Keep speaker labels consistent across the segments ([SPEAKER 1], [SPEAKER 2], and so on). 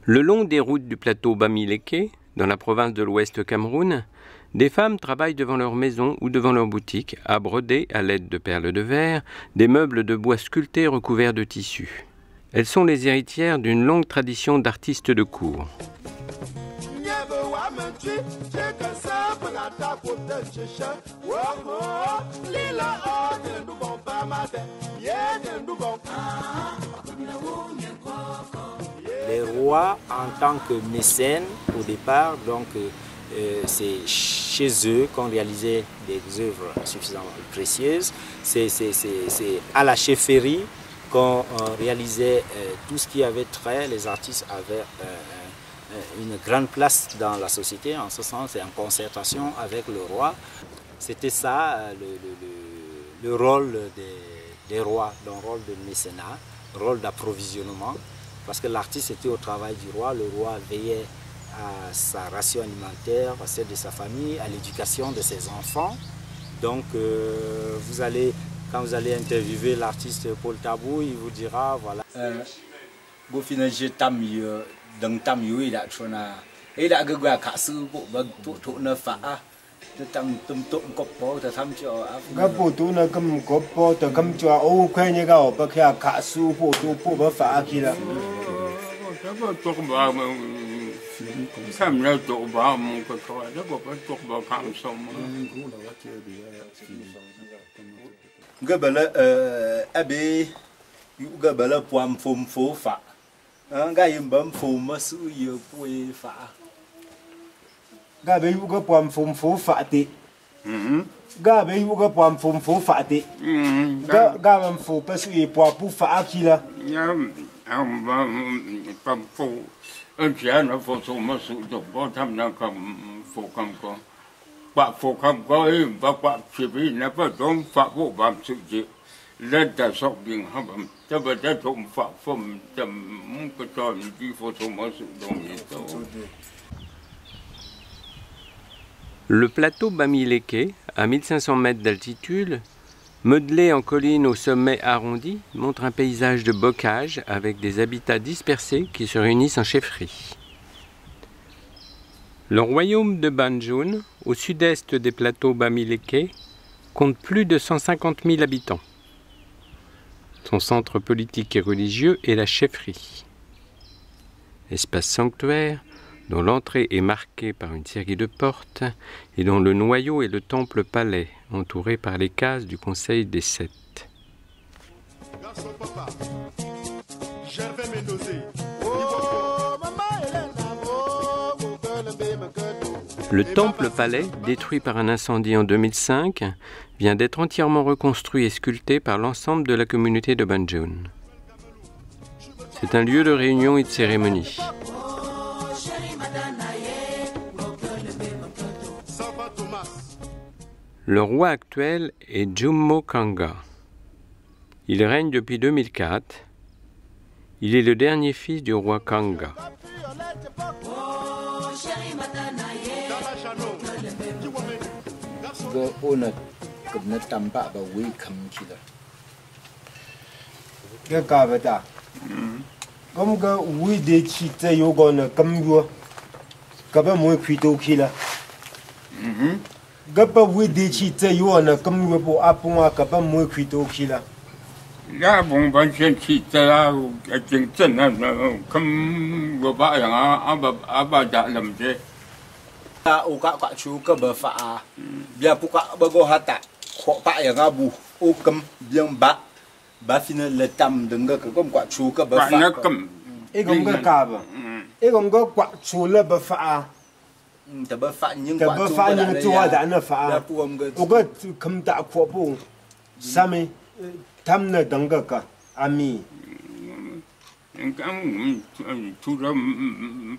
[SPEAKER 1] Le long des routes du plateau Bamileke, dans la province de l'Ouest Cameroun, des femmes travaillent devant leur maison ou devant leur boutique à broder, à l'aide de perles de verre, des meubles de bois sculptés recouverts de tissus. Elles sont les héritières d'une longue tradition d'artistes de cour.
[SPEAKER 2] Les rois, en tant que mécènes, au départ, donc c'est chez eux qu'on réalisait des œuvres suffisamment précieuses. C'est à la chefferie qu'on réalisait tout ce qui avait trait. Les artistes avaient une grande place dans la société, en ce sens, et en concertation avec le roi. C'était ça le rôle des rois, le rôle de mécénat, rôle d'approvisionnement. Parce que l'artiste était au travail du roi, le roi veillait à sa ration alimentaire, à celle de sa famille, à l'éducation de ses enfants. Donc quand vous allez interviewer l'artiste Paul Tabou, il vous dira, voilà.
[SPEAKER 1] Le plateau Bamileke, à 1500 mètres d'altitude, modelé en colline au sommet arrondi, montre un paysage de bocage avec des habitats dispersés qui se réunissent en chefferie. Le royaume de Banjul, au sud-est des plateaux Bamileke, compte plus de 150 000 habitants. Son centre politique et religieux est la chefferie. Espace sanctuaire, dont l'entrée est marquée par une série de portes et dont le noyau est le temple-palais, entouré par les cases du Conseil des Sept. Le temple-palais, détruit par un incendie en 2005, vient d'être entièrement reconstruit et sculpté par l'ensemble de la communauté de Banjul. C'est un lieu de réunion et de cérémonie. Le roi actuel est Jomo Kanga. Il règne depuis 2004. Il est le dernier fils du roi Kanga.
[SPEAKER 3] Gapa widi chi te yuana kam wepo apua kapa mo kwito kila.
[SPEAKER 4] Ya bon ban chen chi te la jing chen na kam wo ba yang aba da lam je.
[SPEAKER 2] Ta o ka chu ka ba fa bia pu ka ba go hata kho pa yang abu o kam biang ba fina le tam denga ka kom kwa chu ka ba fa.
[SPEAKER 4] Na kam
[SPEAKER 3] e gom ga ka ba. E gom ga kwa chu le ba fa.
[SPEAKER 2] Ta ba fa nhưng
[SPEAKER 3] tua da na fa o ga kam ta kho bu sami tam na danga ka ami
[SPEAKER 4] kam tu da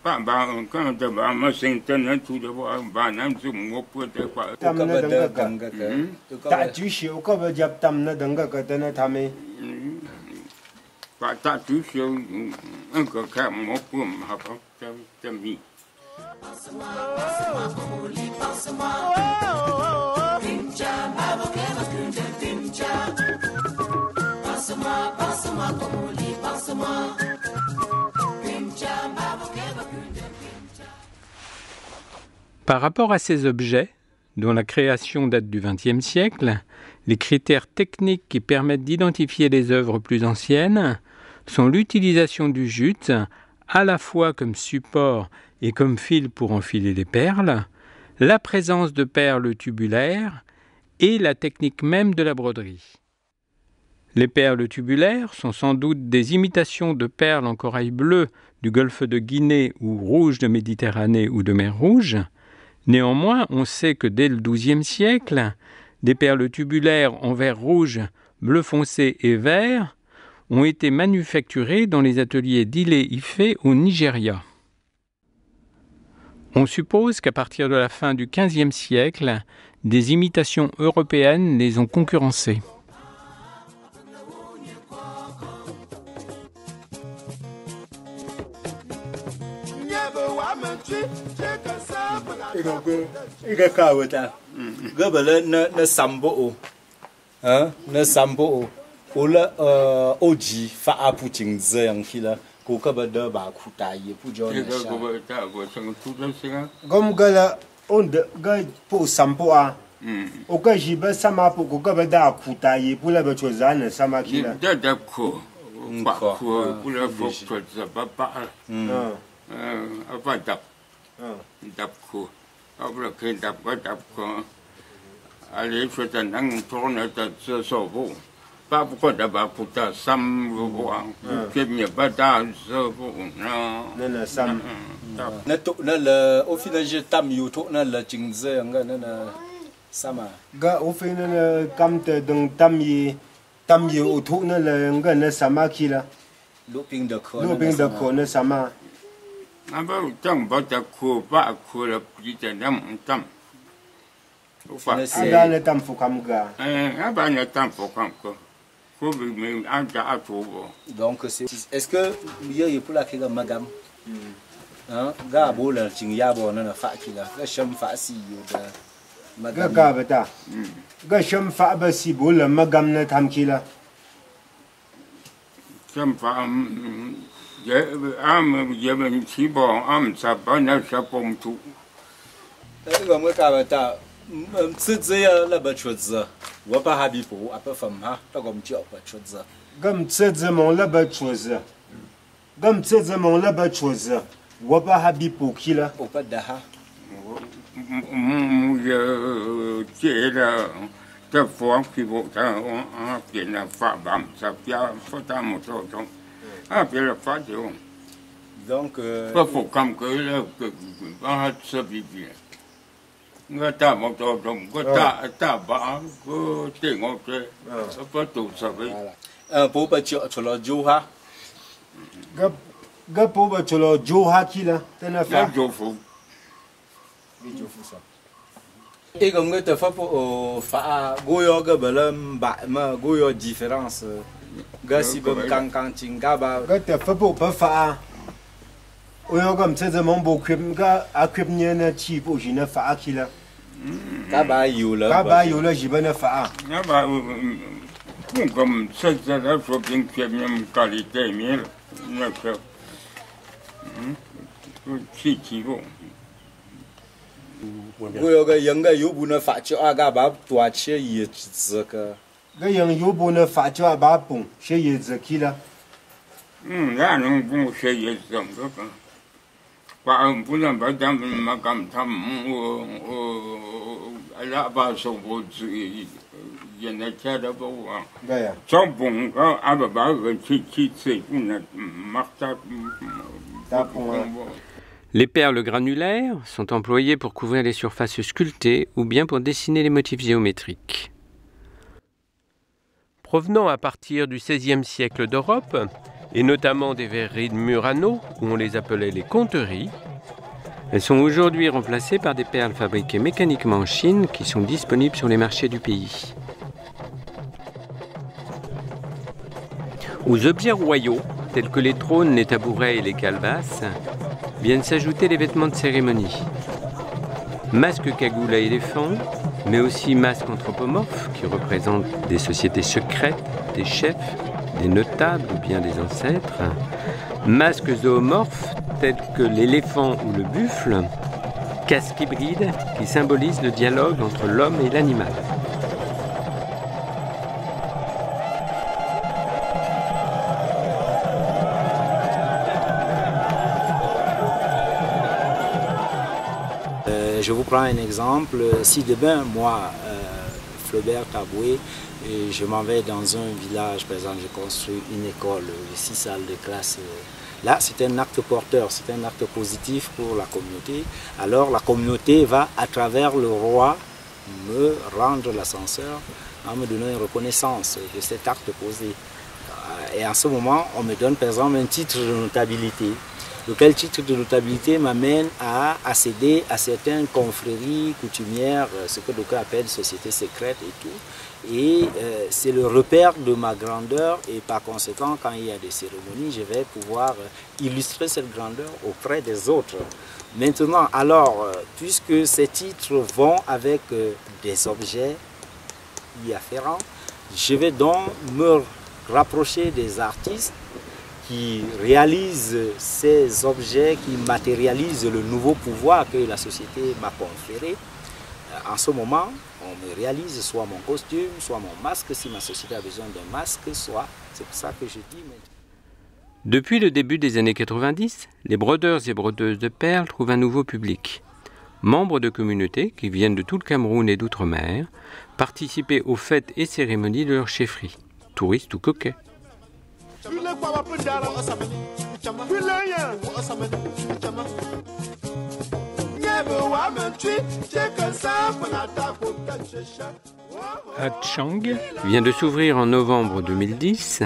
[SPEAKER 4] pa ba kan da ba ma sen tan tu da ba nam zu mo pu da kwa
[SPEAKER 3] tam na danga ka ta ju shi o ka ba jap tam na danga ka ta na thame
[SPEAKER 4] pa ta tu shi an ka mo pu ma ha ta mi. Passe-moi, passe-moi, passe-moi, passe-moi,
[SPEAKER 1] Par rapport à ces objets, dont la création date du XXe siècle, les critères techniques qui permettent d'identifier les œuvres plus anciennes sont l'utilisation du jute, à la fois comme support et comme fil pour enfiler les perles, la présence de perles tubulaires et la technique même de la broderie. Les perles tubulaires sont sans doute des imitations de perles en corail bleu du golfe de Guinée ou rouge de Méditerranée ou de mer Rouge. Néanmoins, on sait que dès le XIIe siècle, des perles tubulaires en verre rouge, bleu foncé et vert ont été manufacturées dans les ateliers d'Ile-Ife au Nigeria. On suppose qu'à partir de la fin du XVe siècle, des imitations européennes les ont concurrencées.
[SPEAKER 3] Gom gala on de ga po sampo a. O ka jiba sama po ko ga da kuta yi pula ba chozana sama kila.
[SPEAKER 4] Da ko. Ba ko pula fo za papa. Apa dap. Dap ko. Abra ke dap ko. Ali fo tan nang torna ta so bo. Ba ko da ba kuta sam bo ang. Ke mi ba da so bo na.
[SPEAKER 3] Na sam.
[SPEAKER 5] Na to na le au final je tam yu to na le jing ze nga na sama
[SPEAKER 3] ga o fe na kam te dong tam yi o to na le nga na sama kila
[SPEAKER 5] looping de ko
[SPEAKER 3] na sama
[SPEAKER 4] aba tang ba ta ko ba ko la pi ta nam tam o fa
[SPEAKER 3] ada na tam fo kam ga
[SPEAKER 4] aba na tam fo kam ko bi me an ta atobo
[SPEAKER 5] donc est-ce que il y pour la kila magam ga bo la jing ya bo na fa kila ga sham fa si yo da
[SPEAKER 3] magam ga ba ta ga sham fa ba si bo la magam na tam kila
[SPEAKER 4] sham fa je ben si bo sa ba na sa pom tu
[SPEAKER 5] ga mo ka ba ta tse ya la ba chotza wa pa habi po apa fam ha ta gom chi apa chotza
[SPEAKER 3] gam tse mon la ba chotza gam tse mon la ba chotza wa pa habi po kila
[SPEAKER 5] o pa da ha
[SPEAKER 4] je che la ta fo ki bo ta a ke na fa bam sa pia fo ta mo to to a pe la fa de
[SPEAKER 5] donc
[SPEAKER 4] pas fo kam que la ba sa bi bi nga ta mo to to ko ta ba ko te ngo te pa tu sa bi
[SPEAKER 5] po pa chi cho jo ha
[SPEAKER 3] ga po ba cholo jo ha kila tena fa
[SPEAKER 4] jo fu
[SPEAKER 5] sa e gom ga ta fa po fa go yo ga balam ba ma go yo différence ga si bam kang ching ga ba
[SPEAKER 3] ga ta fa po pa fa o yo gam tse mon bo kwem ga a kwem ne na chi po ji na fa kila
[SPEAKER 5] ga ba yu la
[SPEAKER 3] ji ba na fa
[SPEAKER 4] na ba comme ça la faut bien que même qualité mieux na que chi chi bo
[SPEAKER 5] go yo ga yang ga yu bu na fa chi a ga ba tua che ye zi ka
[SPEAKER 3] ga yang yu bu na fa chi a ba pong she ye zi kila
[SPEAKER 4] ya no bu she ye zam ga ba bu na ba dam ma kam tham ala ba so bo zi ye na cha da bo wa
[SPEAKER 3] ga ya
[SPEAKER 4] so bon ga a ba ba chi chi se na ma ta
[SPEAKER 1] Les perles granulaires sont employées pour couvrir les surfaces sculptées ou bien pour dessiner les motifs géométriques. Provenant à partir du XVIe siècle d'Europe, et notamment des verreries de Murano, où on les appelait les conteries, elles sont aujourd'hui remplacées par des perles fabriquées mécaniquement en Chine qui sont disponibles sur les marchés du pays. Aux objets royaux, tels que les trônes, les tabourets et les calebasses, viennent s'ajouter les vêtements de cérémonie. Masques cagoule à éléphant, mais aussi masques anthropomorphes qui représentent des sociétés secrètes, des chefs, des notables ou bien des ancêtres, masques zoomorphes tels que l'éléphant ou le buffle, casques hybrides qui symbolisent le dialogue entre l'homme et l'animal.
[SPEAKER 2] Je vous prends un exemple. Si demain, moi, Flaubert Taboué, je m'en vais dans un village, par exemple, je construis une école, 6 salles de classe. Là, c'est un acte porteur, c'est un acte positif pour la communauté. Alors, la communauté va, à travers le roi, me rendre l'ascenseur en me donnant une reconnaissance de cet acte posé. Et en ce moment, on me donne, par exemple, un titre de notabilité. Lequel titre de notabilité m'amène à accéder à certaines confréries coutumières, ce que d'aucuns appellent sociétés secrètes et tout. Et c'est le repère de ma grandeur et par conséquent, quand il y a des cérémonies, je vais pouvoir illustrer cette grandeur auprès des autres. Maintenant, alors, puisque ces titres vont avec des objets y afférents, je vais donc me rapprocher des artistes qui réalisent ces objets, qui matérialisent le nouveau pouvoir que la société m'a conféré. En ce moment, on me réalise soit mon costume, soit mon masque, si ma société a besoin d'un masque, soit... C'est pour ça que je dis maintenant.
[SPEAKER 1] Depuis le début des années 90, les brodeurs et brodeuses de perles trouvent un nouveau public. Membres de communautés qui viennent de tout le Cameroun et d'outre-mer, participer aux fêtes et cérémonies de leur chefferie, touristes ou coquets. À Tchang vient de s'ouvrir en novembre 2010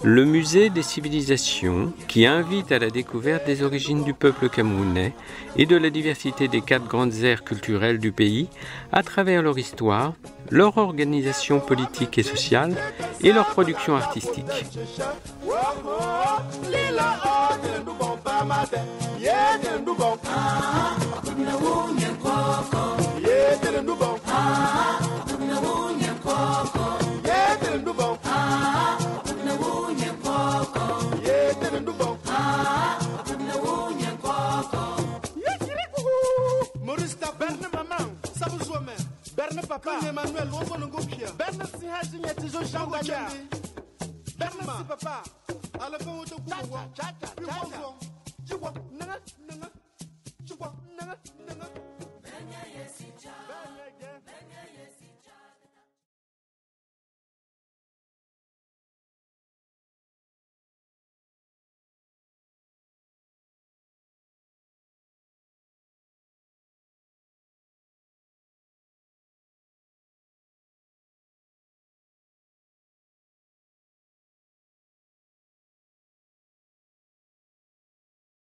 [SPEAKER 1] le musée des civilisations qui invite à la découverte des origines du peuple camerounais et de la diversité des 4 grandes aires culturelles du pays à travers leur histoire, leur organisation politique et sociale et leur production artistique.
[SPEAKER 6] Papa,